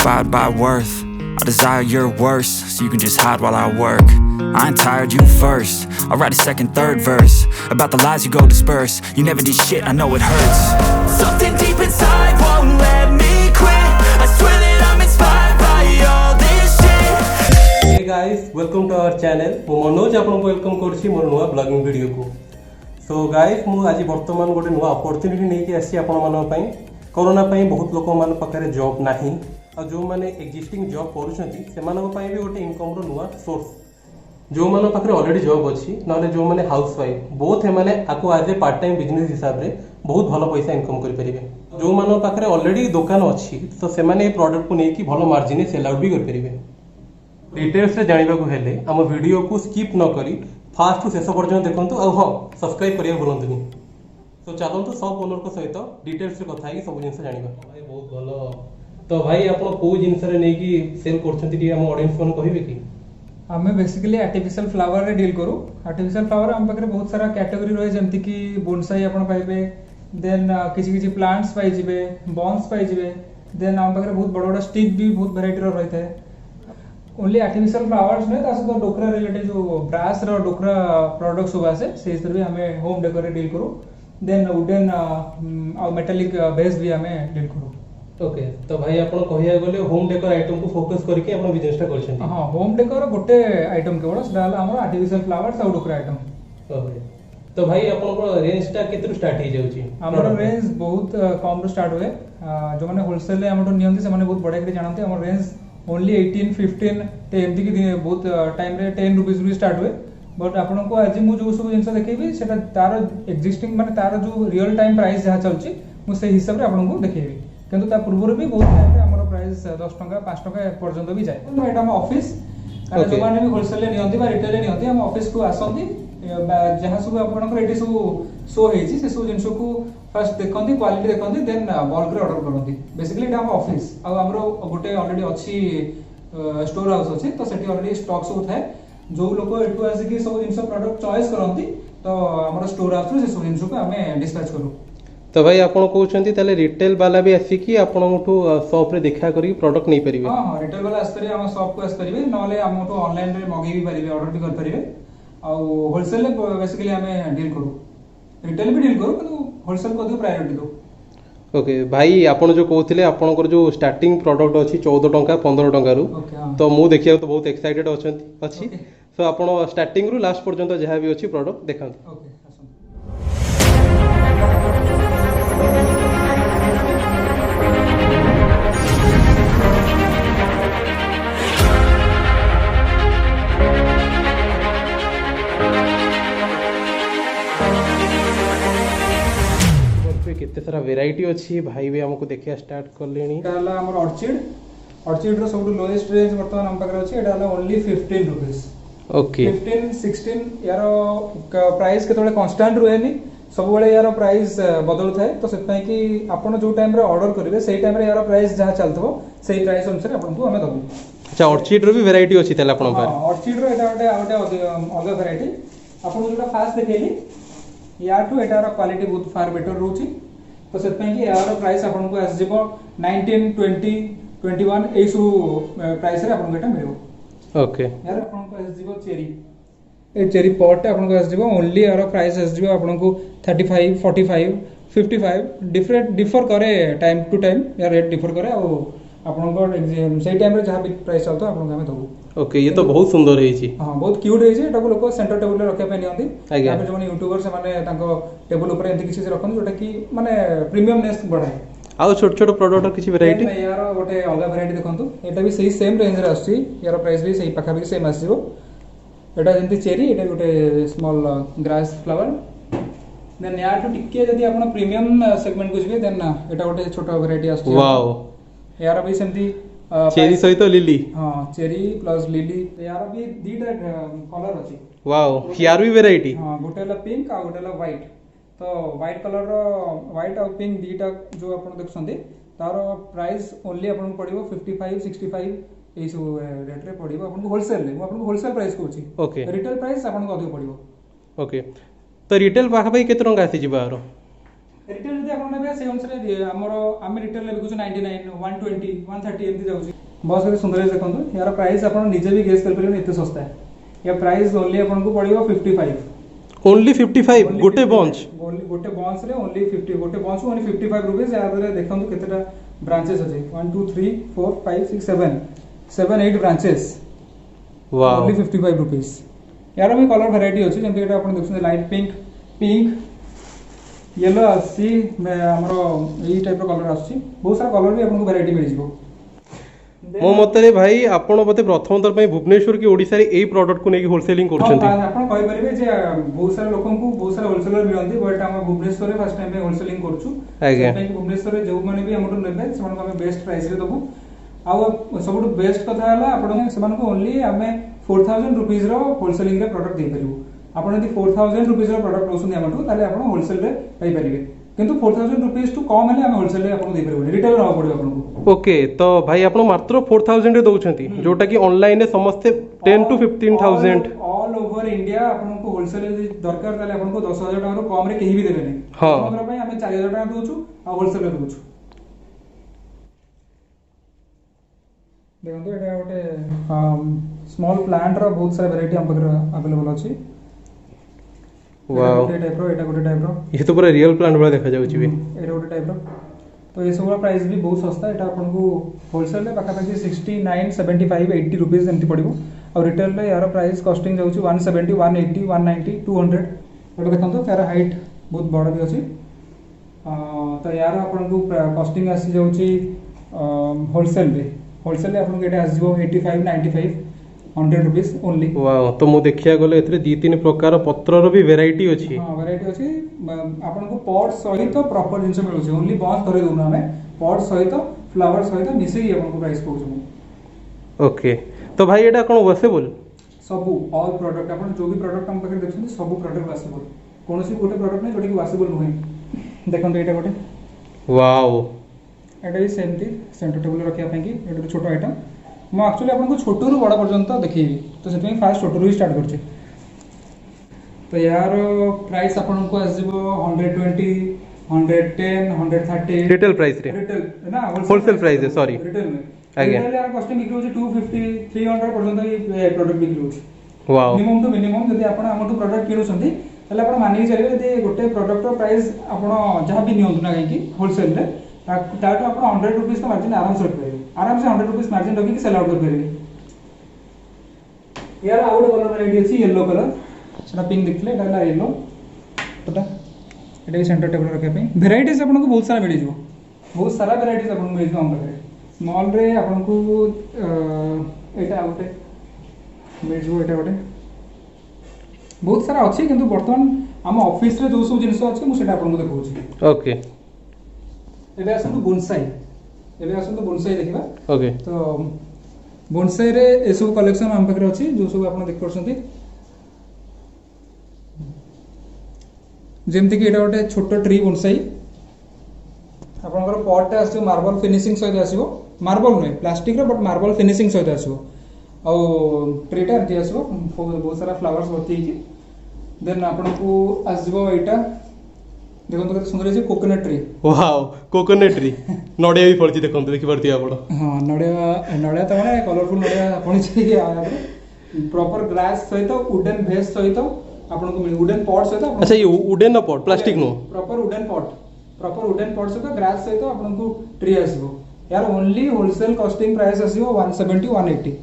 inspired by worth. I desire your worst, so you can just hide while I work. I ain't tired, you first. I'll write a second, third verse about the lies you go disperse. You never did shit, I know it hurts. Something deep inside won't let me quit. I swear that I'm inspired by all this shit. Hey guys, welcome to our channel. मो मनोज आपन को welcome करछि मोर नुवा blogging video को. So guys मु आज वर्तमान गोटे नुवा अपॉर्चुनिटी नै कि आसी आपन मानन पई. कोरोना पई बहुत लोक मान पाखरे जॉब नाही और जो माने एक्जिस्टिंग जॉब करूछंती से मानन पई भी गोटे इनकम रो नुवा सोर्स. जो मान पाखरे ऑलरेडी जॉब अछि नले जो माने हाउस वाइफ बोथ हे माने आको as a part time business हिसाब रे बहुत भलो पैसा इनकम करि परिबे. जो मान पाखरे ऑलरेडी दुकान अछि तो से माने ए प्रोडक्ट को नै कि भलो मार्जिन सेल आउट भी कर परिबे. डिटेल्स से जानवा को हेले हम वीडियो को स्किप न करी फास्ट टू शेष पर्यंत देखंतु और हां सब्सक्राइब करिया भूलंतुनी. तो चलंतु सब ओनर को सहित डिटेल्स से कथा कि सब जिंस जानिबा. भाई बहुत भलो. तो भाई आपण को जिंस रे नै कि सेल करछंती कि हम ऑडियंस कोन कहिबे कि हमें बेसिकली आर्टिफिशियल फ्लावर रे डील करू. आर्टिफिशियल फ्लावर हम पाखरे बहुत सारा कैटेगरी रहे जेमति कि बोनसाई आपण पाइबे, देन किछि किछि प्लांट्स पाइ जिवे, बॉन्स पाइ जिवे, देन हम पाखरे बहुत बड़ बड़ स्टिक भी बहुत वैरायटी रो रहते हैं. ओनली आर्टिफिशियल फ्लावर्स नहीं ता सहित डोकरा रिलेटेड जो ब्रास रो डोकरा प्रोडक्ट्स सब आसे से इस तरह भी हमें होम डेकोर रे डील करू. देन वुडन और मेटालिक बेस भी हमें डील करू. ओके. तो भाई आपण कहिया गले होम डेकोर आइटम को फोकस करके आपण बिजनेस टा करछन. हां होम डेकोर गोटे आइटम केवल सेटा हमर आर्टिफिशियल फ्लावर्स और डोकरा आइटम. ओके. तो भाई आपण को रेंज टा केतरु स्टार्ट हे जाउची. हमर रेंज बहुत कम रो स्टार्ट हुए. जो माने होलसेल ले हमर नियंती से माने बहुत बड़ा के जानते हमर रेंज ओनली 18 15 ते एमती की बहुत टाइम रे 10 रुपीस भी स्टार्ट हुए. बट आपन को आज मु जो सब जिंस देखेबी सेटा तार एक्जिस्टिंग माने तार जो रियल टाइम प्राइस जहा चलची मु से हिसाब रे आपन को देखेबी. किंतु ता पूर्व भी बहुत टाइम रे हमर प्राइस 10 टका 5 टका पर्यंत भी जाय. तो एटा हम ऑफिस अरे जो माने भी होलसेल ले नियंती बा रिटेल ले नियंती हम ऑफिस को आसंती जहा सब आपन को एटी सब शो हेजी से सब जिंस को फर्स्ट देखंती क्वालिटी देखंती देन बल्क रे ऑर्डर करंती. बेसिकली एटा हम ऑफिस आ हमरो गोटे ऑलरेडी अछि स्टोर हाउस अछि तो सेठी ऑलरेडी स्टॉक सब थाए. जो लोग एटू आसी कि सब जिंस प्रोडक्ट चॉइस करंती तो हमरो स्टोर हाउस रे से सब जिंस को हमें डिस्पैच करू. तो भाई आपण कहउछंती ताले रिटेल वाला भी आसी कि आपनठू शॉप रे देखा करी प्रोडक्ट नै परिबे. हां रिटेल वाला आस परिबे हम शॉप को आस परिबे नले हमठू ऑनलाइन रे मगे भी परिबे ऑर्डर भी कर परिबे. आ होलसेल ले बेसिकली हमें डील करू. रिटेल भी डील करू किंतु होलसेल को प्रायोरिटी दो. ओके भाई आपण जो कहउथिले आपनकर जो स्टार्टिंग प्रोडक्ट अछि 14 टंका 15 टंका रु. तो मु देखिया तो बहुत एक्साइटेड अछि. सो आपण स्टार्टिंग रु लास्ट पर्यंत जहा भी अछि प्रोडक्ट देखंत. ओके केते सारा वेराइटी अछि भाई भी हमको देखिया स्टार्ट कर लेनी. एटाला हमर ऑर्चिड रो सब लोएस्ट रेंज वर्तमान हम पाकर अछि. एटाला ओनली 15 रुपीस. ओके 15 16 यारो प्राइस केतोले कांस्टेंट रहनी सब बेले यारो प्राइस बदल थाए. तो सेत पय कि आपण जो टाइम रे ऑर्डर करिवे सेही टाइम रे यारो प्राइस जहा चलथबो सेही प्राइस अनुसार आपण को हमें दबो. अच्छा ऑर्चिड रो भी वेराइटी अछि तले आपण पर. हां ऑर्चिड रो एटा ओटे अलग वेराइटी आपण जोटा फास्ट देखेली या टू एटार क्वालिटी बहुत फार बेटर रहउची. तो सेत पय कि यार प्राइस आपण को आस जिवो 19 20 21 ए सु प्राइस रे आपण को एटा मिलबो. ओके यार आपण को आस जिवो चेरी ए चेरी पॉट आपण को आस जिवो ओनली यार प्राइस आस जिवो आपण को 35 45 55 डिफरेंट डिफर करे टाइम टू टाइम यार रेट डिफर करे और आपण को सेही टाइम रे जहां भी प्राइस चलतो आपण को हमें दबो. ओके ये तो बहुत सुंदर है छी. हां बहुत क्यूट है छी. एटा को लोग सेंटर टेबल रे रखे पे नियंती. आगे जो माने यूट्यूबर से माने तांको टेबल ऊपर एंती किसी से रखन जोटा कि माने प्रीमियमनेस बढ़ाए. आउ छोट छोट प्रोडक्ट किछि वेराइटी यार गोटे अलग वेराइटी देखंतु. एटा भी सही सेम रेंज रे आछि. यार प्राइस भी सही पाखा भी सेम आसीबो. एटा जंती चेरी एटा गोटे स्मॉल ग्रास फ्लावर. देन यार टू टिके जदी आपण प्रीमियम सेगमेंट को जिवे देन एटा गोटे छोट वेराइटी आछि. वाओ यार भी सेमती चेरी सहित लिली. हां चेरी प्लस लिली. यार भी दीटा कलर अछि. वाओ यार भी वेराइटी. हां गोटेला पिंक आ गोटेला व्हाइट. तो व्हाइट कलर रो व्हाइट और पिंक दीटा जो आपण देखसंती तारो प्राइस ओनली आपण पड़िबो 55 65 ए सब रेट रे पड़िबो. आपण होलसेल ले आपण होलसेल प्राइस कहूची. ओके रिटेल प्राइस आपण को अधिक पड़िबो. ओके तो रिटेल पाखा भाई केते टंका आसी जिबारो. रिटेल जदि आपण नेबे से अनुसार हमर हम रिटेल ले बिकुछ 99 120 130 एमती जाउची बहुत सारे सुंदर देखंतु यार प्राइस आपण निजे भी गेस कर परिबे एते सस्ता है या प्राइस ओनली आपण को पड़िबो 55 ओनली 55 गोटे बंच गोटे बंच रे ओनली 50 गोटे बंच ओनली 55 रुपीस या दरे देखंतु केतेटा ब्रांचेस अछि 1 2 3 4 5 6 7 7 8 ब्रांचेस वाओ ओनली 55 रुपीस यार भी कलर वैरायटी अछि जेंति एटा आपण देखुछन लाइट पिंक येलो आसी हमरो एई टाइप रो कलर आछि बहुत सारा कलर भी आपन को वैरायटी मिल जिवो मो मतरे भाई आपण बते प्रथम तर पई भुवनेश्वर की ओडिसा रे एई प्रोडक्ट को नेकी होलसेलिंग करछंती आपण कहि परिबे जे बहुत सारा लोकन को बहुत सारा होलसेलर मिलंती बट हम भुवनेश्वर रे फर्स्ट टाइम पे होलसेलिंग करछु आगे भुवनेश्वर रे जो माने भी हमटो नेबे सेमान को हम बेस्ट प्राइस रे दबु आ सबटु बेस्ट कथा हला आपण सेमान को ओनली हमें 4000 रुपीस रो होलसेलिंग रे प्रोडक्ट दे परिबु आपण यदि 4000 रुपीस रो प्रोडक्ट लोसुन हमटो ताले आपण होलसेल रे पाई परिबे किंतु 4000 रुपीस टू कम हले हम होलसेल रे आपण दे परिबो रिटेल रो पड़िबो आपण को ओके तो भाई आपण मात्र 4000 रे दउछंती जोटा कि ऑनलाइन रे समस्त 10 टू 15000 ऑल ओवर इंडिया आपण को होलसेल रे दरकार ताले आपण को 10000 टका रो कम रे केही भी देबे नै हां हमरा पई हमें 4000 टका दउछु आ होलसेल रे दउछु देखो एटा गोटे स्मॉल प्लांट रो बहुत सारा वैरायटी हम पकड़ अवेलेबल अछि वाओ एटा गोटे टाइप रो ये तो पूरा रियल प्लांट वाला देखा जाउची बे एटा गोटे टाइप रो तो ये सब प्राइस भी बहुत सस्ता एटा अपन को होलसेल रे पाका पाकी 69 75 80 रुपीस एमती पड़िबो और रिटेल रे यार प्राइस कॉस्टिंग जाउची 170 180 190 200 एटा देखंतो यार हाइट बहुत बड़ भी अछि तो यार अपन को कॉस्टिंग आसी जाउची होलसेल रे अपन को एटा आसी जो 85 95 100 रुपीस ओनली वाओ तो मु देखिया गले एथरे दी तीन प्रकार पत्र रो भी वैरायटी अछि हां वैरायटी अछि अपन को पॉट सहित प्रॉपर जिंस मिलु छै ओनली बॉन्स करे दोना हमें पॉट सहित फ्लावर सहित मिसे ही अपन को प्राइस पहुंचो ओके तो भाई एटा कोन वॉशेबल सबु ऑल प्रोडक्ट अपन जो भी प्रोडक्ट हम पकड़ देखछन सबु प्रोडक्ट वॉशेबल कोनोसी गोटे प्रोडक्ट नै जोटी कि वॉशेबल नहै देखन एटा गोटे वाओ एटा भी सेमती सेंटर टेबल रखिया पई कि एटा छोटो आइटम मु एक्चुअली आपन को छोटो रु बड़ा पर्यंत देखिबी तो सेति फास्ट छोटो रु स्टार्ट करछि तो यार प्राइस आपन को आजिबो 120 110 130 रिटेल प्राइस रे रिटेल ना होलसेल प्राइस है सॉरी रिटेल में आगे रिटेल यार कॉस्टिंग बिक्री होछि 250 300 पर्यंत ये प्रोडक्ट बिक्री होछि वाओ मिनिमम टू मिनिमम यदि आपन हमटू प्रोडक्ट किनुछंती तले आपन मानि चलिबे यदि गोटे प्रोडक्ट रो प्राइस आपन जहां भी नियंतु ना कि होलसेल रे ताटो आपन 100 रुपीस का मार्जिन आराम से रख परिबे आराम से 100 रुपीस मार्जिन रखि के सेल आउट कर परिबे यार आउट कलर वैरायटी अछि येलो कलर सेटा पिंक दिखले डाला येलो पता एटा भी सेंटर टेबल रखे पे वैरायटीज आपन को बहुत सारा मिल जिवो बहुत सारा वैरायटीज आपन मिल जिवो हम पाखरे स्मॉल रे आपन को एटा आउटे मिल जिवो एटा गोटे बहुत सारा अछि किंतु वर्तमान हम ऑफिस रे जो सब जिंस अछि मु सेटा आपन को देखौछि ओके एबे आसंतु बोनसाई देखिबा ओके तो बोनसाई रे ए सब कलेक्शन हम पाखरे अछि जो सब आपन देख परसंती जेमति कि एटा गोटे छोटो ट्री बोनसाई आपनकर पॉट आसी मार्बल फिनिशिंग सहित आसीबो मार्बल नै प्लास्टिक रो बट मार्बल फिनिशिंग सहित आसीबो आ ट्रीटा एमति आसीबो बहुत सारा फ्लावर्स भर्ती कि देन आपन को आसीबो एटा देखो तो सुंदर है coconut tree wow coconut tree Nadia भी पड़ती देखो देखि पड़ती आपण हां नडिया तो माने कलरफुल नडिया आपण छै आ प्रॉपर ग्लास सहित वुडन बेस सहित आपण को मिल वुडन पॉट सहित अच्छा ये वुडन पॉट प्लास्टिक नो प्रॉपर वुडन पॉट सहित ग्लास सहित आपण को ट्री आसीबो यार ओनली होलसेल कॉस्टिंग प्राइस आसीबो 170 180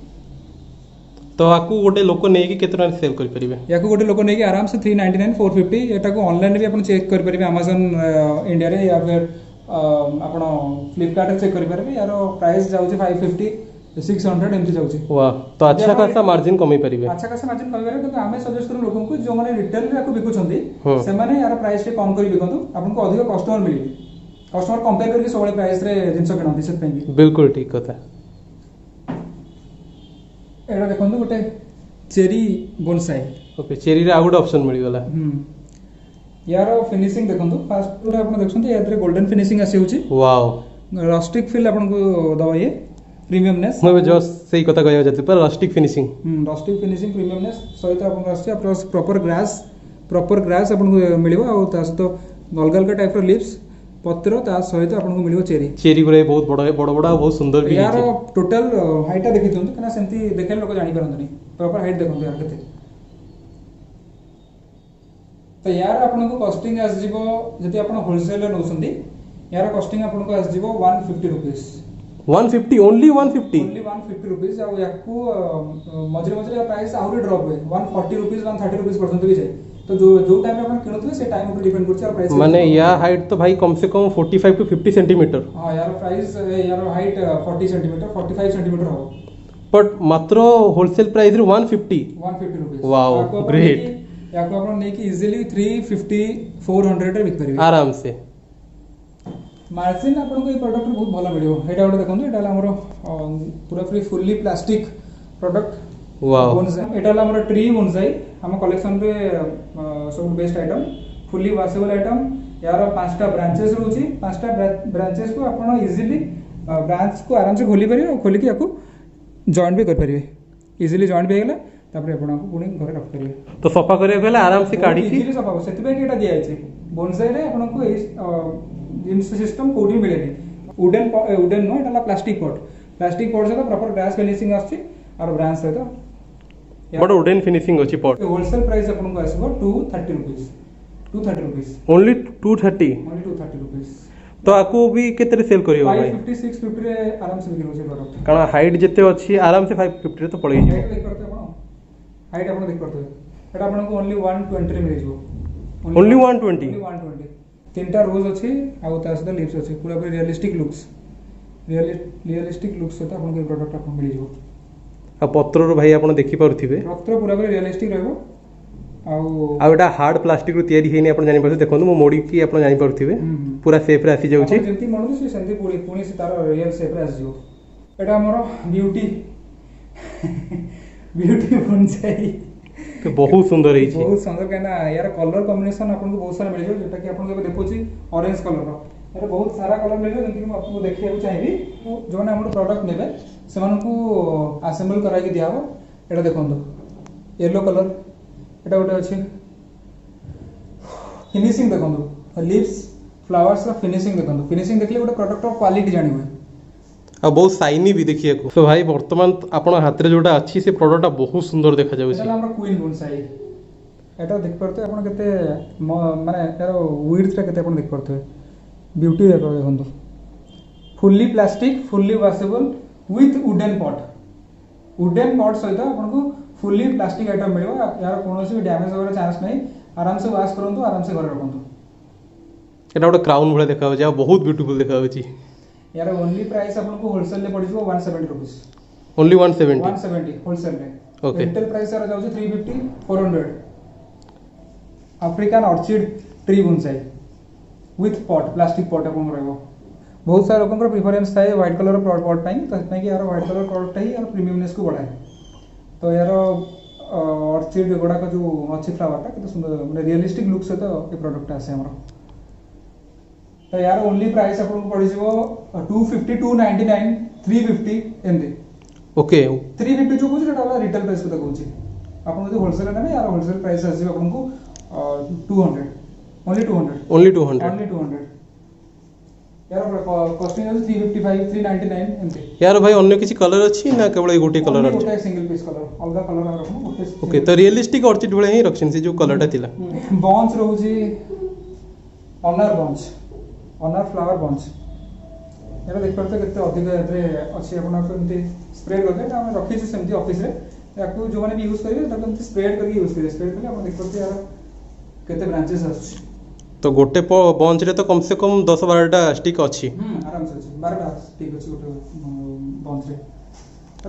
तो आकु गोटे लोक नै कि केतना सेल कर परिबे याकु गोटे लोक नै कि आराम से 399 450 एटा को ऑनलाइन भी आपण चेक कर परिबे Amazon इंडिया रे या फिर आपण फ्लिपकार्ट रे चेक कर परिबे यार प्राइस जाउची 550 600 एमती जाउची वाह तो अच्छा खासा मार्जिन कमी परिबे अच्छा खासा मार्जिन कमी परिबे किंतु हमें सजेस्ट करू लोकन को जो माने रिटेल रे आकु बिकुछंती से माने यार प्राइस रे कम करी बिकंतु आपन को अधिक कस्टमर मिलिबे कस्टमर कंपेयर करके सबले प्राइस रे जिंस किनंती से पई बिल्कुल ठीक कथा एडा देखंतु गोटे चेरी बोनसाई ओके चेरी रे आउट ऑप्शन मिल गला यार फिनिशिंग देखंतु फास्ट पूरा आपण देखछंती यात्रे गोल्डन फिनिशिंग आसी होची वाओ रस्टिक फील आपण को दवा ये प्रीमियमनेस मैं जस्ट सही कथा कहया जाते पर रस्टिक फिनिशिंग प्रीमियमनेस सहित आपण आसी प्लस प्रॉपर ग्रास आपण को मिलिबो आ ता सहित अलग अलग टाइप लिप्स पत्र ता सहित आपको मिलियो चेरी चेरी गुरा बहुत बड़ बड़ बड़ बहुत सुंदर भी यार है। टोटल हाइटा देखि दियंतु कना सेंती देखले लोक जानि परंतनी प्रॉपर हाइट देखंतु यार केते तो यार आपको कॉस्टिंग आस जीवो जति आपण होलसेल रे नउसंदी यार कॉस्टिंग आपको आस जीवो 150 रुपीस 150 ओनली 150 ओनली 150 रुपीस आ याकू मजरे मजरे प्राइस आउरी ड्रॉप हुए 140 रुपीस 130 रुपीस पर्यंत भी जाए तो जो टाइम में आपण किनुथबे से टाइम ऊपर डिपेंड करछ प्राइस माने या हाइट तो भाई कम से कम 45 टू 50 सेंटीमीटर। हां यार प्राइस यार हाइट 40 सेंटीमीटर 45 सेंटीमीटर हो बट मात्र होलसेल प्राइस रे 150 रुपीस वाओ ग्रेट। याको आपण नै कि इजीली 350 400 रे बिक परिबे आराम से। मार्जिन आपको ये प्रोडक्ट बहुत भल मिलियो एटा गोटे देखंतु एटा हमर पूरा free fully plastic product wow bonsai एटा हमर ट्री बोनसाई हम कलेक्शन रे सब best item fully washable item यार पांचटा ब्रांचेस रहउची पांचटा ब्रांचेस को आपण इजीली ब्रांच को आराम से खोली परिबे और खोली के याको जॉइन भी कर परिबे इजीली जॉइन भी गेला तापर आपण को पुणी घर रख परिबे तो सफा करे गेला आराम से काढी की इजीली सफा सेति पे एटा दिया छै बोनसाई रे आपण को जिनस सिस्टम कोडी मिलेनी वुडन नो एटा प्लास्टिक पॉट से तो प्रॉपर ग्लास फिनिशिंग आछि और ब्रांच से तो बड़ वुडन फिनिशिंग अछि पॉट होलसेल प्राइस आपन को आसीबो 230 रुपीस ओनली 230 रुपीस तो आकू भी केते सेल करियो भाई 550 650 रे आराम से बिक्री होছে प्रोडक्ट कारण हाइट जते अछि आराम से 550 रे तो पड़ै छै देख करते आपण हाइट आपण देख करते एटा आपण को ओनली 120 रे मिल जिवो ओनली 120 तीनटा रोज अछि आ ता सदा लिप्स अछि पूरा पूरी रियलिस्टिक लुक्स से आपन को प्रोडक्ट आपन मिल जिवो आ पत्र रो भाई आपण देखि पारुथिबे पत्र पूरा पूरी रियलिस्टिक रहबो आ एटा हार्ड प्लास्टिक रो तयारी हेनी आपण जानि परथे देखंतु मो मोडी की आपण जानि पारुथिबे पूरा सेफ रे आसी जाउची जेंति मोडु से सेंति पुणी से तार रियल सेफ रे आसी जिवो एटा हमर ब्यूटी बोनसाई तो बहुत सुंदर है बहुत सुंदर कहना यार कलर कॉम्बिनेशन आपन को बहुत सारा मिल जो जेटा कि आपन को देखोची ऑरेंज कलर रो यार बहुत सारा कलर मिल जो जेंति कि आपको देखिया को चाहिबी जो ने हमर प्रोडक्ट नेबे सेमान को असेंबल करा के दियाबो एटा देखंतो येलो कलर एटा गोटे अछि फिनिशिंग देखंतो लिप्स फ्लावर्स का फिनिशिंग देखंतो फिनिशिंग देखले गोटे प्रोडक्ट रो क्वालिटी जानिबो आ बहुत शाइनी भी देखिए को तो भाई वर्तमान आपण हाथ रे जोटा अछि से प्रोडक्ट बहुत सुंदर देखा जाउ छी एटा हमर क्वीन बोनसाई एटा देख परते आपण केते माने यार विड्थ टा केते आपण देख परते ब्यूटी देखंतो fully plastic fully washable with wooden pot सहित आपण को फुल्ली प्लास्टिक आइटम मिलियो यार कोनोसी भी डैमेज होबार चांस नहीं आराम से वॉश करंतु आराम से घर रखंतु एटा गोटे क्राउन भले देखा हो बहुत ब्यूटीफुल देखा हो छी यार ओनली प्राइस आपन को होलसेल ले पड़िजो 170 रुपीस ओनली 170 होलसेल ले ओके रिटेल प्राइस यार जाउ 350 400 African orchid tree bonsai with pot plastic pot आपन रहबो बहुत सारा लोगन प्रेफरेंस थाए व्हाइट कलर पॉट पाई तो इतना कि यार व्हाइट कलर पॉट ही यार प्रीमियमनेस को बढ़ाए तो यार ऑर्चिड गोडा का जो अच्छी फ्लावर टा कितना सुंदर माने रियलिस्टिक लुक से तो ये प्रोडक्ट आसे हमरो तो यार ओनली प्राइस आपन को पड़ी जिवो 250 299 350 एमदी ओके 350 जो कुछ वाला रिटेल प्राइस को कहूची आपन जो होलसेल ना यार होलसेल प्राइस आसी आपन को 200 ओनली 200 यार कॉस्टिंग है 355 399 एमदी यार भाई अन्य किसी कलर अछि ना केवल ए गोटे कलर अछि गोटे सिंगल पीस कलर अलगा कलर रखो गोटे ओके तो रियलिस्टिक ऑर्चिड भले ही रखछन से जो कलर टा थिला बॉन्च रहउची ऑनर फ्लावर बंच यार देख परते केते अधिक एतरे अछि आपन केमती स्प्रेड करके हम रखी छी सेमती ऑफिस रे याकू जो माने भी यूज करिवे त केमती स्प्रेड करके यूज करिवे स्प्रेड करके आपन देख परते यार केते ब्रांचेस अछि तो गोटे बंच रे तो कम से कम 10 12 टा स्टिक अछि आराम से अछि 12 टा स्टिक अछि गोटे बंच रे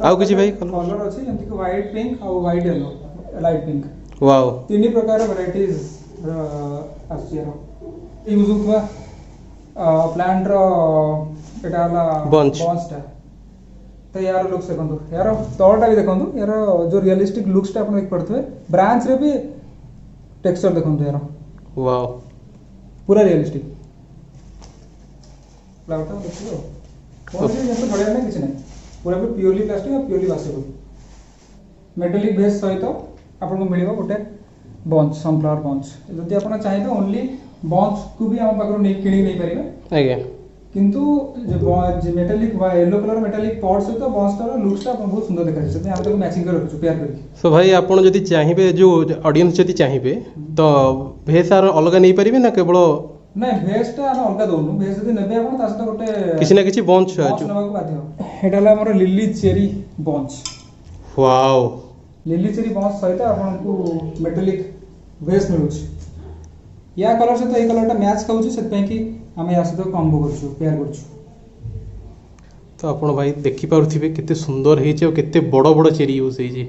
आउ किछि भाई कलर अछि जेमती कि व्हाइट पिंक और white yellow light pink wow तीन प्रकार वैरायटीज अछि यार यूज हुआ प्लांट रो एटा वाला बंच टा तो यार लुक्स देखंतु यार तळटा भी देखंतु यार जो रियलिस्टिक लुक्स टा अपन देख पड़थवे ब्रांच रे भी टेक्सचर देखंतु यार वाओ पूरा रियलिस्टिक फ्लावर टा देखियो कोन से जंतु बढ़िया नहीं किछ नहीं पूरा भी प्योरली प्लास्टिक और प्योरली वॉशेबल मेटालिक बेस सहित आपन को मिलिबो गोटे बंच सनफ्लावर बंच जदि आपन चाहिए तो ओनली बंच को भी हम पाखर नहीं किणी नहीं परिबे आज्ञा किंतु जे मेटालिक वा येलो कलर मेटालिक पॉट सहित बंचटार लुक्सटा बहुत सुंदर देखाई से हम ताको मैचिंग कर रखछु पेयर करके। सो भाई आपण जदि चाहिए जो ऑडियंस जदि चाहिए तो भेस आर अलग नहीं पारिबे ना केवल नहीं भेसटा हम अलग दोनु भेस जदि नेबे आपण ता सहित गोटे किसी ना किसी बंच नबाको बाध्य एटा ला हमर lily cherry bunch wow lily cherry bunch सहित आपण को मेटालिक भेस मिलुछ या कलर से तो ए कलरटा मैच खाउछ से पय कि हम या सहित कॉम्बो करछु पेयर करछु। तो आपण भाई देखि पारुथिबे केते सुंदर हेचे और केते बड़ बड़ चेरी यूज हेचे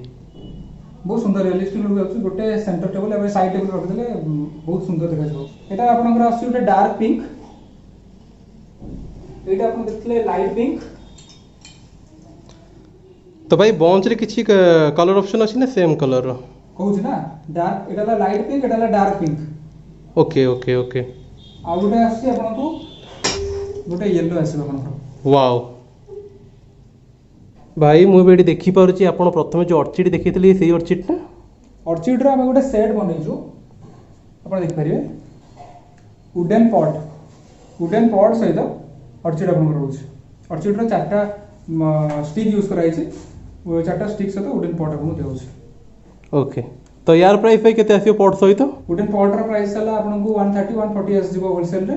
बहुत सुंदर रियलिस्टिक लुक आछी गोटे सेंटर टेबल एबे साइड टेबल रख देले बहुत सुंदर देखा जाउ। एटा आपनकर आछी गोटे डार्क पिंक एटा आपन देखले लाइट पिंक तो भाई बंच रे किछि कलर ऑप्शन अछि ना सेम कलर कहूछ ना डार्क एटा लाइट पिंक एटा dark pink okay okay okay आ गोटे आछी आपन को गोटे येलो आछी आपन को वाओ भाई मु बेडी देखि पारुची आपण प्रथमे जो ऑर्चिड देखितली सेही ऑर्चिड ना ऑर्चिड रा हम गोटे सेट बनेजु आपण देख परिबे वुडन पॉट सहित ऑर्चिड आपन रहउछ ऑर्चिड रा चारटा स्टिक यूज कराई छी वो चारटा स्टिक सहित वुडन पॉट आपन देउछ। ओके तो यार प्राइस भाई केते आसीयो पॉट सहित वुडन पॉट रा प्राइस साला आपन को 130 140 आस जीवो होलसेल रे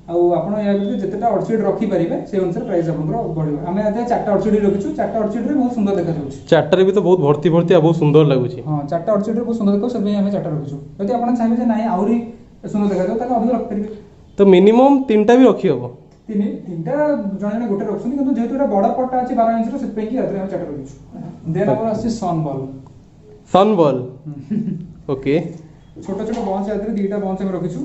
आ आपण या भितर जतेटा ऑर्चिड रखी परिबे से अनुसार प्राइस आपन को बढ़िबो। हमें आते चारटा ऑर्चिड रखिछु चारटा ऑर्चिड रे बहुत सुंदर देखा जाउछ चारटा रे भी तो बहुत भर्ती भर्ती आ बहुत सुंदर लागुची हां चारटा ऑर्चिड रे बहुत सुंदर देखो सब हमें चारटा रखिछु यदि आपण चाहे जे नाही आउरी सुंदर देखा जाउ ताले अधिक रख परिबे तो मिनिमम तीनटा भी रखी हबो तीनटा जने गोटे रखछनी किंतु जेहेतु एटा बडा पट्टा अछि 12 इंच रो से पे कि आते हम चारटा रखिछु। देन हमर अछि सन बॉल ओके छोटा छोटा बंच आते दीटा बंच हम रखिछु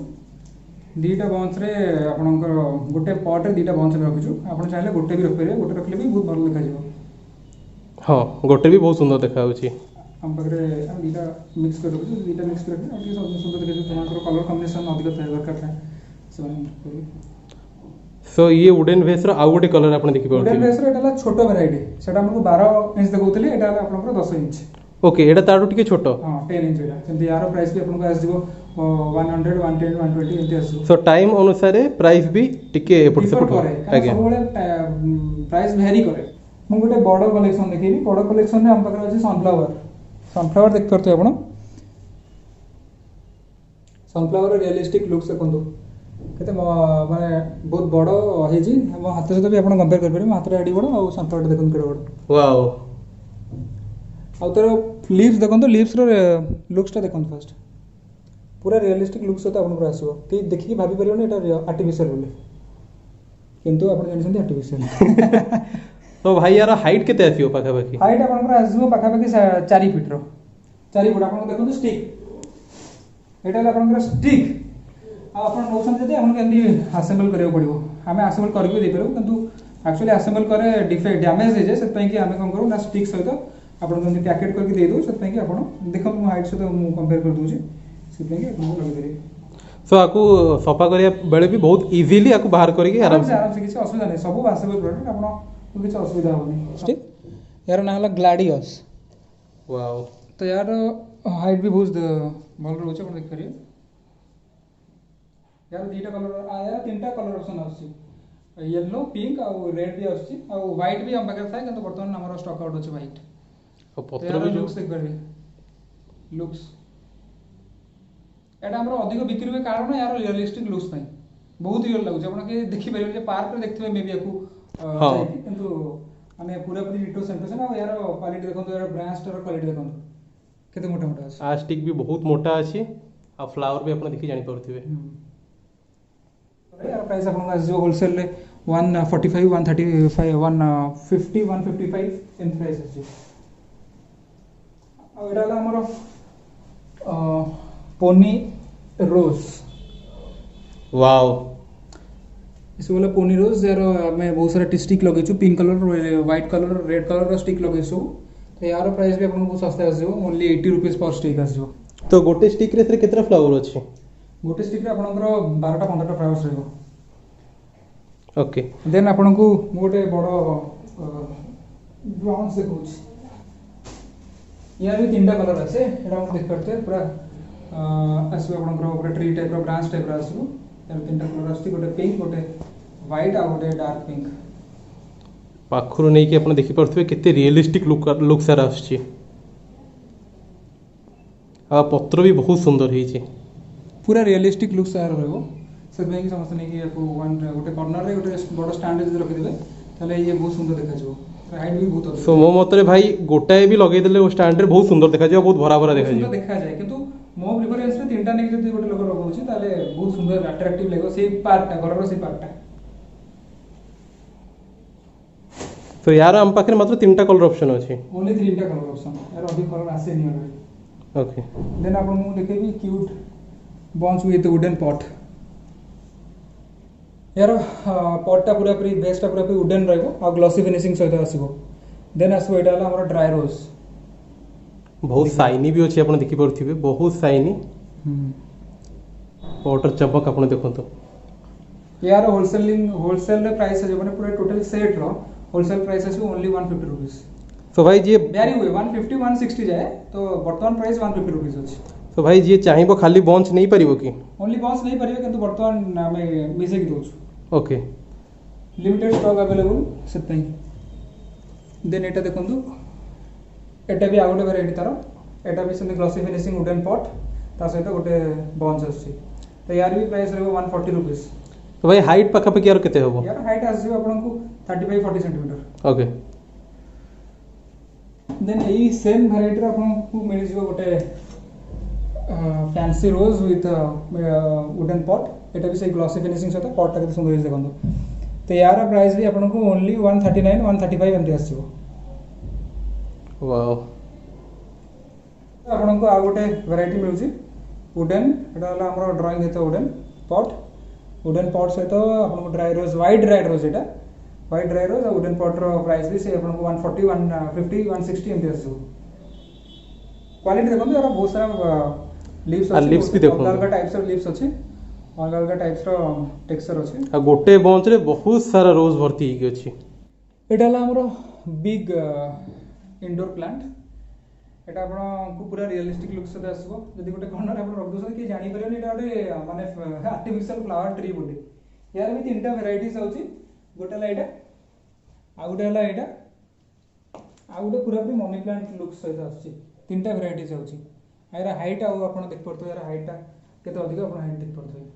दीटा बंच रे आपनकर गोटे पॉट रे दीटा बंच हम रखिछु आपण चाहले गोटे भी रख परिबे गोटे रखले भी बहुत भल देखा जिवो। हां गोटे भी बहुत सुंदर देखा होची हम पकरे हम दीटा मिक्स कर रखिछु दीटा मिक्स करके और ये सुंदर देखा जिवो तमाकर कलर कॉम्बिनेशन अधिक थे दरकार था से सो ये वुडन भेस रो आ गोटे कलर आपण देखि पाउथि वुडन भेस रो एटा छोटो वैरायटी सेटा हमको 12 इंच देखौतली एटा आपनकर 10 इंच ओके एटा ताडू टिके छोटो हां 10 इंच एटा सेंति यार प्राइस भी आपनको आस जीवो 100 110 120 एंती आसो। सो टाइम अनुसार प्राइस भी टिके एपट सेपट करे आज्ञा सब बेले प्राइस वेरी करे। मु गोटे बड़ कलेक्शन देखिबी बड़ कलेक्शन रे हम पकरा अछि सनफ्लावर देख करते आपण सनफ्लावर रियलिस्टिक लुक से कोंदो केते माने बहुत बड़ हेजी हम हाथ से भी आपण कंपेयर कर परबे हाथ रे एडी बड़ और सनफ्लावर देखन केडे बड़ वाओ आ तर लीव्स देखन तो लीव्स रो लुक्स ता देखन फर्स्ट पूरा रियलिस्टिक लुक्स तो आपन पर आसीबो ते देखि भाबी परियो ना एटा आर्टिफिशियल बोले किंतु आपण जानि आर्टिफिशियल तो भाई यार हाइट केते आसीयो पाखा पाखी हाइट आपन पर आसीबो पाखा पाखी 4 फीट रो 4 फुट आपन देखन स्टिक एटा आपन स्टिक आपण नोसन जदि हमन केंदी असेंबल करियो पड़िबो हमें असेंबल करके दे परबो किंतु एक्चुअली असेंबल करे डिफेक्ट डैमेज हे जे से पई कि हमें कोन करू ना स्टिक सहित आपण केंदी पैकेट करके दे दो से पई कि आपण देखो मु हाइट से मु कंपेयर कर दूची से पई कि आपण लगे दे सो आकू सफा करिया बेले भी बहुत इजीली आकू बाहर करके आराम से किसी असुविधा नहीं सब असेंबल प्रोडक्ट आपण किसी असुविधा होनी ठीक यार ना हला ग्लैडियस वाओ तो यार हाइट भी बहुत भल रहउछ आपण देख करिए यार दीटा कलर आया तीनटा कलर ऑप्शन आछि येलो पिंक और रेड भी आछि और व्हाइट भी हम पाकर था किंतु वर्तमान हमर स्टॉक आउट अछि व्हाइट और पत्र भी लुक्स देख करबे लुक्स एटा हमर अधिक बिक्री होय कारण यार रियलिस्टिक लुक्स नै बहुत रियल लागु छै आपण के देखि परिबे जे पार्क रे देखथिबे मे भी आकू हां किंतु माने पूरा पूरी डिटो सेंटेशन और यार क्वालिटी देखन यार ब्रांच टर क्वालिटी देखन केते मोटा मोटा अछि आ स्टिक भी बहुत मोटा अछि आ फ्लावर भी आपण देखि जानि परथिबे यार प्राइस अपन का जो होलसेल रे 145 135 150 155 इन प्राइस अछि आ एटा ला हमर पोनी रोज वाओ इस वाला पोनी रोज यार हमें बहुत सारा स्टिक लगे छु pink colour white colour red colour रो स्टिक लगे छु तो यार प्राइस भी अपन को सस्ता आसीबो ओनली 80 रुपीस पर स्टिक आसीबो। तो गोटे स्टिक रे केतरा फ्लावर अछि गोटे स्टिक रे आपनकर 12 टा 15 टा फ्लावर्स रहबो ओके देन आपन को गोटे बड़ ब्राउन से कुछ यार भी तीनटा कलर আছে এটা আমরা দেখ করতে पूरा आसो आपंकर गोटे ट्री टाइप ब्रांच टाइप आसो यार 3टा कलर आसो गोटे पिंक गोटे व्हाइट आ गोटे डार्क पिंक पाखरु नहीं कि आपण देखि परथबे केते रियलिस्टिक लुक सारा आछी आ पत्र भी बहुत सुंदर हेछि पूरा रियलिस्टिक लुक सारा रहबो से कि समस्त नहीं कि आपको वन गोटे कॉर्नर रे गोटे बड़ स्टैंड जदि रखि देबे ताले ये बहुत सुंदर देखा जो हाइट भी बहुत सो मो मतरे भाई गोटाए भी लगे देले स्टैंड रे बहुत सुंदर देखा जाय बहुत भरा भरा देखा जाय किंतु मो प्रेफरेंस रे 3टा नहीं जदि गोटे लोग रखौछि ताले बहुत सुंदर अट्रैक्टिव लागो से पार्टटा घरर से पार्टटा तो यार हम पाखे मात्र 3टा कलर ऑप्शन अछि ओनली 3टा कलर ऑप्शन यार अभी कलर आसे नहीं अलरेडी ओके देन आपन मु देखेबी क्यूट बॉन्स विथ वुडन पॉट यार पॉटटा पूरा पूरी बेसटा पूरा पूरी वुडन रहबो आ ग्लॉसी फिनिशिंग सहित आसीबो देन आसीबो एटा हला हमर ड्राई रोज बहुत शाइनी भी अछि आपण देखि परथिबे बहुत शाइनी वाटर चमक आपण देखंतो यार होलसेल रे प्राइस है माने पूरा टोटल सेट रो होलसेल प्राइस है ओनली 150 रुपीस तो भाई जी वेरी हुए 150 160 जाए तो वर्तमान प्राइस 150 रुपीस अछि तो भाई जी चाहिबो खाली बंच नहीं परिबो की ओनली बंच नहीं परिबे किंतु वर्तमान हमें मिसे की दोछु ओके लिमिटेड स्टॉक अवेलेबल सेतई देन एटा देखंतु एटा भी आउट वेराइटी तारो एटा भी same glossy finishing wooden pot ता सहित गोटे बंच अछि तो यार भी प्राइस रहबो 140 रुपीस तो भाई हाइट पाखा पे यार केते होबो यार हाइट आसी आपन को 35 40 सेंटीमीटर ओके देन एई सेम वेराइटी आपन को मिल जिवो गोटे fancy rose with wooden pot एटा भी से ग्लॉसी फिनिशिंग सहित पॉट ता सुंदर देखंदो तो यार प्राइस भी आपन को ओनली 139 135 एमटी आसीबो वाओ आपन को आ गोटे वेराइटी मिलुची वुडन एटा हला हमर ड्राइंग हेतो वुडन पॉट सहित आपन को ड्राई रोज व्हाइट ड्राई रोज एटा व्हाइट ड्राई रोज और वुडन पॉट रो प्राइस भी से आपन को 140 150 160 एमटी आसीबो क्वालिटी देखो यार बहुत सारा लीव्स भी देखो अलग टाइप्स ऑफ लीव्स अछि अलग टाइप्स रो टेक्सचर अछि आ गोटे बंच रे बहुत सारा रोज भर्ती ही अछि एटा ला हमरो बिग इंडोर प्लांट एटा आपण को पूरा रियलिस्टिक लुक से आसबो जदी गोटे कॉर्नर आपण रख दोसन कि जानि परियो एटा गोटे माने आर्टिफिशियल फ्लावर ट्री बोली यार भी 3टा वेराइटीज आउची गोटे ला एटा आ गोटे ला एटा आ गोटे पूरा पूरी मनी प्लांट लुक सहित आछी 3टा वेराइटीज आउची यार हाइट आ आपण देख परतो यार हाइटटा केते अधिक आपण हाइट देख परतो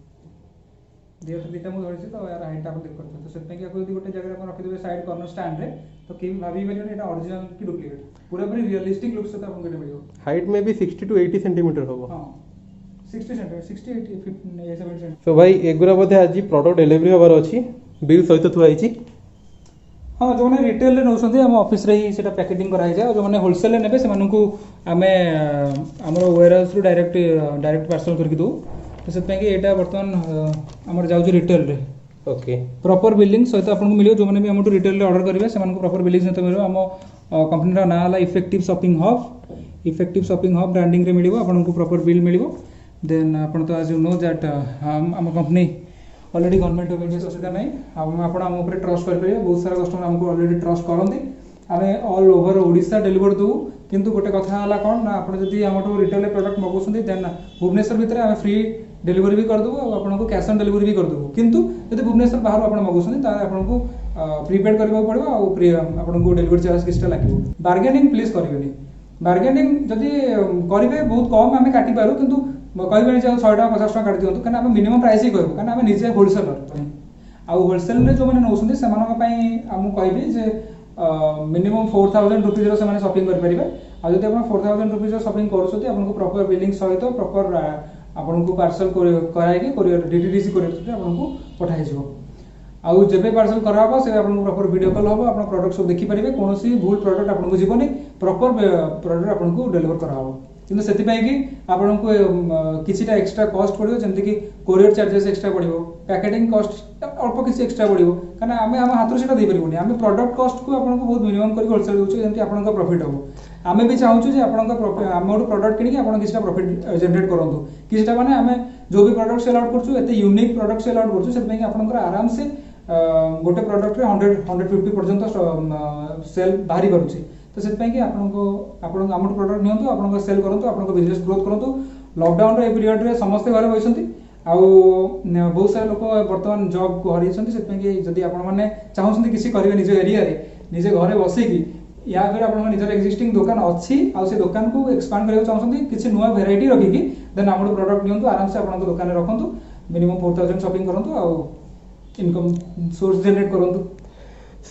देह तो दिटा मु धरछि तो यार हाइट आपण देख परतो तो सेत कि यदि गोटे जगह आपण रखि देबे साइड कॉर्नर स्टैंड रे तो केही भाबी परियो एटा ओरिजिनल की डुप्लीकेट पूरा पूरी रियलिस्टिक लुक से आपण केते मिलियो हाइट में भी 60 टू 80 सेंटीमीटर होबो हां 60 सेंटीमीटर 60 80 50 70 तो भाई एगुरा बोधे आज प्रोडक्ट डिलीवरी होबार अछि बिल सहित थु आइछि हाँ जो मैंने रिटेल नौकरी आम ऑफिस रे ही सेटा पैकेजिंग कराई जाए जो मैंने होलसेल नेबे से मानू आमे हमर वेयरहाउस रु डायरेक्ट पार्सल करके दो तो से कि एटा वर्तमान हमर जाउ रिटेल रे ओके प्रॉपर बिलिंग सहित आपन को मिलियो जो माने भी हमटू रिटेल रे ऑर्डर करिवे से मानू प्रॉपर बिलिंग सहित मिलियो हम कंपनी रा नाम ला इफेक्टिव शॉपिंग हब ब्रांडिंग रे मिलियो आपन को प्रॉपर बिल मिलियो देन आपन तो एज यू नो दैट हम company already government of India असुविधा नहीं हम आपण हम ऊपर ट्रस्ट कर परियो बहुत सारा कस्टमर हमको ऑलरेडी ट्रस्ट करंती आमे ऑल ओवर ओडिसा डिलीवर दउ किंतु गोटे कथा हला कोन ना आपण जदी हमटो रिटेल प्रोडक्ट मगोसंती देन भुवनेश्वर भितर आमे फ्री डिलीवरी भी कर दउ और आपण को कैश ऑन डिलीवरी भी कर दउ किंतु जदी भुवनेश्वर बाहर आपण मगोसंती ता आपण को प्रीपेड करबा पड़बो और आपण को डिलीवरी चार्ज किछटा लागिवो बार्गेनिंग प्लीज करिवेनी बार्गेनिंग जदी करिवे बहुत कम आमे काटी पारू किंतु कहबे जे 100 टका 50 टका काटी दियंतु कारण आमे मिनिमम प्राइस ही कहबो कारण आमे निजे होलसेलर आ होलसेल रे जो माने नौसंती सेमानक पई हमु कहबी जे मिनिमम 4000 रुपीस रो सेमाने शॉपिंग कर परिबे आ जदी आपण 4000 रुपीस रो शॉपिंग करछोती आपन को प्रॉपर बिलिंग सहित प्रॉपर आपन को पार्सल कराई के कोरियर डीटीडीसी कोरियर आपन को पठाई जिवो आउ जेबे पार्सल कराबो से आपन को प्रॉपर वीडियो कॉल होबो आपन प्रोडक्ट सब देखि परिबे कोनोसी भूल प्रोडक्ट आपन को जीवनी प्रॉपर प्रोडक्ट आपन को डिलीवर कराबो किंतु सेति पई कि आपन को किछिटा एक्स्ट्रा कॉस्ट पड़ियो जेंति कि कोरियर चार्जेस एक्स्ट्रा पड़ियो पैकेजिंग कॉस्ट अल्प किछि एक्स्ट्रा पड़ियो कारण आमे हम हाथ सेटा दे परिबोनी आमे प्रोडक्ट कॉस्ट को आपन को बहुत मिनिमम करी होलसेल होछु जेंति आपन को प्रॉफिट हो आमे भी चाहूछु जे आपन को अमाउंट प्रोडक्ट किनि कि आपन किछटा प्रॉफिट जनरेट करंतु किछटा माने आमे जो भी प्रोडक्ट सेल आउट करछु एते यूनिक प्रोडक्ट सेल आउट करछु सेति पई कि आपन को आराम से गोटे प्रोडक्ट रे 100 150 पर्यंत सेल बाहरी करूछि तो सेति पई कि आपन को अमाउंट प्रोडक्ट नियंतु आपन को सेल करंतु आपन को बिजनेस ग्रोथ करंतु लॉकडाउन रे पीरियड समस्ते घरे बसंती आउ बहुत सारा लोक बर्तमान जॉब को हरी कि जदि आपण मैंने चाहते किसी करेंगे निज एरिया रे निजे घरे बसिकी या फिर आप निजर एक्जिस्टिंग दुकान अच्छी आउ से दुकान को एक्सपांड करने चाहते किसी नुआ भेराइटी रखिकी देन आम प्रोडक्ट नियंतु आराम से आप दुकान में रखु मिनिमम 4000 शॉपिंग करूँ आउ इनकम सोर्स जनरेट करूँ।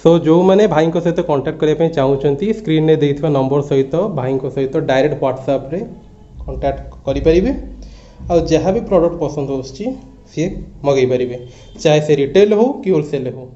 सो जो मैंने भाई सहित कांटेक्ट करने चाहूँगी स्क्रीन में देथिबा नंबर सहित भाई सहित डायरेक्ट व्हाट्सएप रे कांटेक्ट करें और जहाँ भी प्रोडक्ट पसंद हो सी मगई पारे चाहे से रिटेल हो कि होलसेल हो।